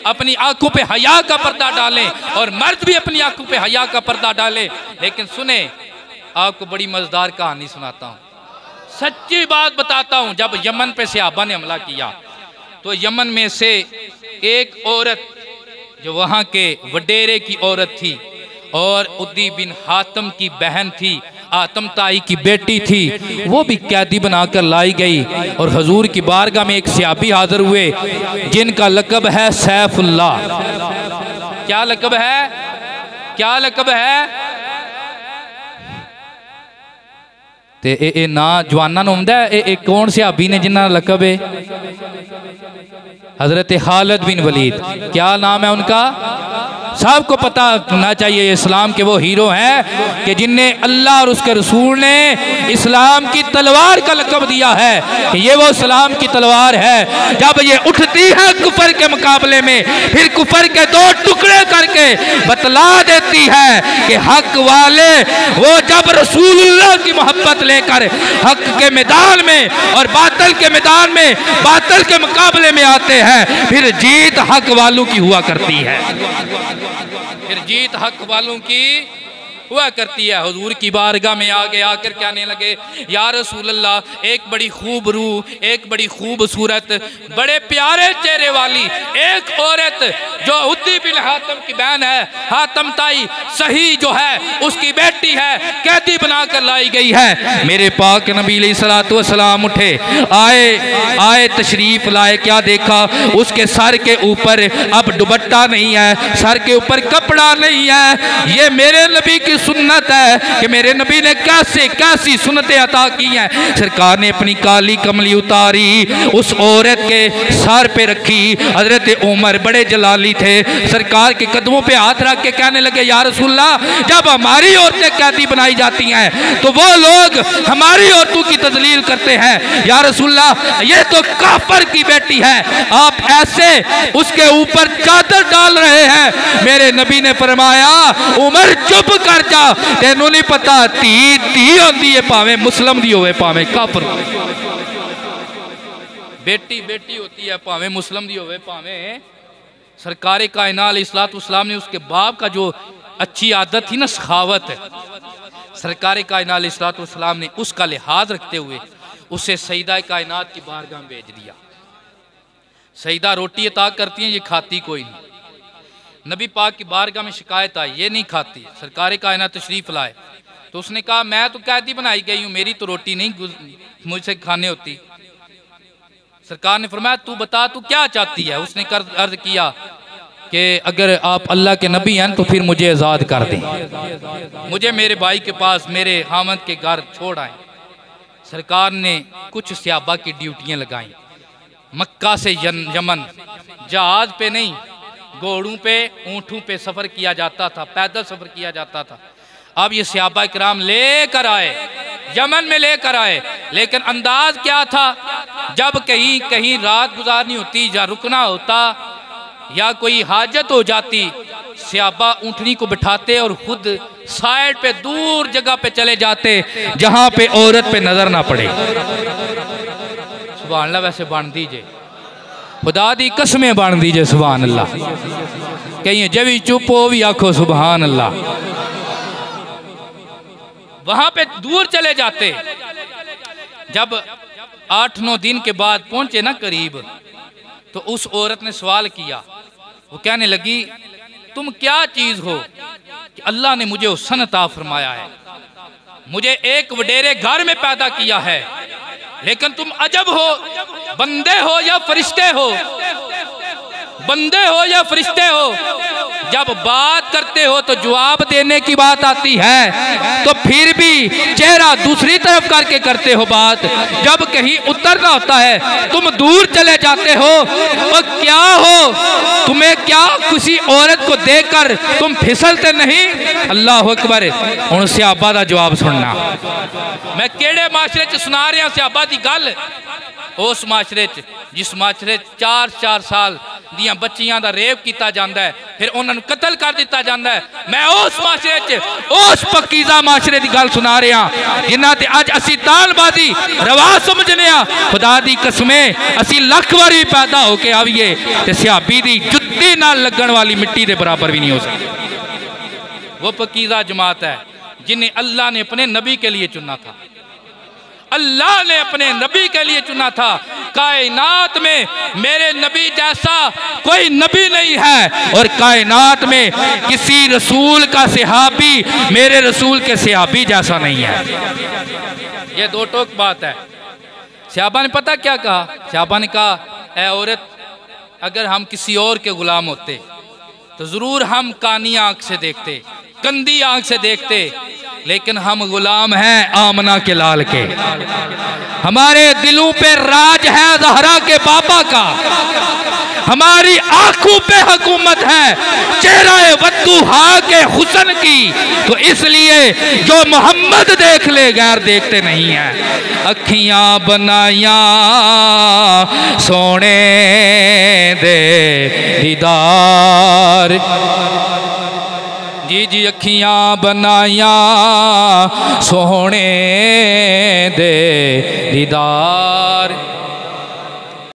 अपनी आंखों पे हया का पर्दा डालें और मर्द भी अपनी आंखों पे हया का पर्दा डालें। लेकिन सुने, आपको बड़ी मजेदार कहानी सुनाता हूँ, सच्ची बात बताता हूँ। जब यमन पे सहाबा ने हमला किया तो यमन में से एक औरत जो वहाँ के वडेरे की औरत थी और उद्दी बिन हातम की बहन थी, आतम ताई की बेटी थी, वो भी कैदी बनाकर लाई गई। और हजूर की बारगाह में एक सहाबी हाजिर हुए जिनका लकब है सैफुल्लाह। क्या लकब है? क्या लकब है? ते ए ना जवाना होंदा है। ए कौन सहाबी ने जिन्ना लकब है? हजरत खालिद बिन वलीद। क्या नाम है उनका? सबको पता होना चाहिए इस्लाम के वो हीरो हैं कि जिन्हें अल्लाह और उसके रसूल ने इस्लाम की तलवार का लकब दिया है कि ये वो इस्लाम की तलवार है। जब ये उठती है कुफर के मुकाबले में, फिर कुफर के दो टुकड़े करके बतला देती है कि हक वाले वो जब रसूलुल्लाह की मोहब्बत लेकर हक के मैदान में और बातिल के मैदान में बातिल के मुकाबले में आते हैं, फिर जीत हक वालों की हुआ करती है। फिर जीत हक वालों की हुआ करती है। हुजूर की बारगाह में आगे आकर कहने लगे, या रसूल अल्लाह, एक बड़ी खूब रूह, एक बड़ी खूबसूरत, बड़े प्यारे चेहरे वाली एक औरत जो उद्दी बिन हातम की बहन है, हातम ताई सही जो है उसकी बेटी है, कैदी बनाकर लाई गई है। मेरे पाक नबी अलैहिस्सलातु वस्सलाम उठे, आए तशरीफ लाए। क्या देखा? उसके सर के ऊपर अब दुपट्टा नहीं है, सर के ऊपर कपड़ा नहीं है। ये मेरे नबी की सुन्नत है कि मेरे नबी ने कैसी सुन्नतें अता की हैं। सरकार ने अपनी काली कमली उतारी, उस औरत के सर पे रखी। हजरत उमर बड़े जलाली थे, सरकार के कदमों पे हाथ रख के कहने लगे, या रसूलल्लाह, जब हमारी औरतें कैदी बनाई जाती हैं तो वो लोग हमारी औरतों की तजलील करते हैं। या रसूलल्लाह, ये तो काफर की बेटी है, आप ऐसे उसके ऊपर चादर डाल रहे हैं। मेरे नबी ने फरमाया, उमर चुप कर जा, तेनू नहीं पता धी होती है, भावे मुस्लिम दी होवे भावे काफर। बेटी बेटी होती है, भावे मुस्लिम दी होवे भावे। सरकार कायनात अलैहिस्सलातु वस्सलाम ने उसके बाप का जो अच्छी आदत थी ना, सखावत, सरकार कायनात अलैहिस्सलातु वस्सलाम ने उसका लिहाज रखते हुए उसे सईदा कायनात की बारगाह में भेज दिया। सईदा रोटी अता करती हैं, ये खाती कोई नहीं। नबी पाक की बारगाह में शिकायत आई, ये नहीं खाती। सरकार कायनात तशरीफ लाए तो उसने कहा, मैं तो कैदी बनाई गई हूँ, मेरी तो रोटी नहीं मुझसे खाने होती। सरकार ने फरमाया, तू बता तू क्या चाहती है? उसने अर्ज किया कि अगर आप अल्लाह के नबी हैं तो फिर मुझे आज़ाद कर दें, मुझे मेरे भाई के पास मेरे हामद के घर छोड़ आए। सरकार ने कुछ सहाबा की ड्यूटियाँ लगाई। मक्का से यमन जहाज पे नहीं, घोड़ों पे ऊँटों पे सफ़र किया जाता था, पैदल सफ़र किया जाता था। अब ये सहाबा किराम लेकर आए, यमन में लेकर आए, लेकिन अंदाज क्या था? जब कहीं कहीं रात गुजारनी होती या रुकना होता या कोई हाजत हो जाती, सहाबा ऊँटनी को बिठाते और खुद साइड पे दूर जगह पे चले जाते जहाँ पे औरत पे नजर ना पड़े। सुभान अल्लाह। वैसे बन दीजिए, खुदा दी कसमें बन दीजिए, सुभान अल्लाह। कहीं जब भी चुप हो भी आखो सुभान अल्लाह। वहां पे दूर चले जाते। जब 8-9 दिन के बाद पहुंचे ना करीब, तो उस औरत ने सवाल किया। वो कहने लगी, तुम क्या चीज हो कि अल्लाह ने मुझे हुस्न अता फरमाया है, मुझे एक वडेरे घर में पैदा किया है, लेकिन तुम अजब हो, बंदे हो या फरिश्ते हो, बंदे हो या फरिश्ते हो। जब बात करते हो तो जवाब देने की बात आती है तो फिर भी चेहरा दूसरी तरफ करके करते हो बात। जब कहीं उतरना होता है तुम दूर चले जाते हो। और क्या हो, तुम्हें क्या किसी औरत को देखकर तुम फिसलते नहीं? अल्लाह अकबर। हुण सहाबा दा जवाब सुनना। मैं केड़े माशरे च सुना रहा सहाबा दी गल। उस माशरे जिस माशरे 4-4 साल दियां बच्चियां दा रेप किया जाता है, फिर उन्होंने कतल कर दिता जाता है। मैं उस माशरे उस पकीज़ा माशरे की गल सुना रहा जिन्हां ते अज असी तालबाजी रवा समझने। खुदा दी कसमें असी लख बारी पैदा होके आवीए ते सिहाबी दी जुत्ती नाल लगन वाली मिट्टी के बराबर भी नहीं हो सकती। वो पकीज़ा जमात है जिन्हें अल्लाह ने अपने नबी के लिए चुना था। अल्लाह ने अपने नबी के लिए चुना था। कायनात में मेरे नबी जैसा कोई नबी नहीं है और कायनात में किसी रसूल का सहाबी मेरे रसूल के सहाबी जैसा नहीं है। ये दो टोक बात है। सहाबा ने पता क्या कहा? सहाबा ने कहा, ऐ औरत, अगर हम किसी और के गुलाम होते तो जरूर हम कानी आंख से देखते, गंदी आंख से देखते, लेकिन हम गुलाम हैं आमना के लाल के। हमारे दिलों पे राज है ज़हरा के बाबा का। हमारी आंखों पे हुकूमत है चेहरा वद्दुहा के हुस्न की। तो इसलिए जो मोहम्मद देख ले गैर देखते नहीं है। अखियां बनाया सोने दे दीदार, जी जी अखियां बनाया सोने दे दीदार।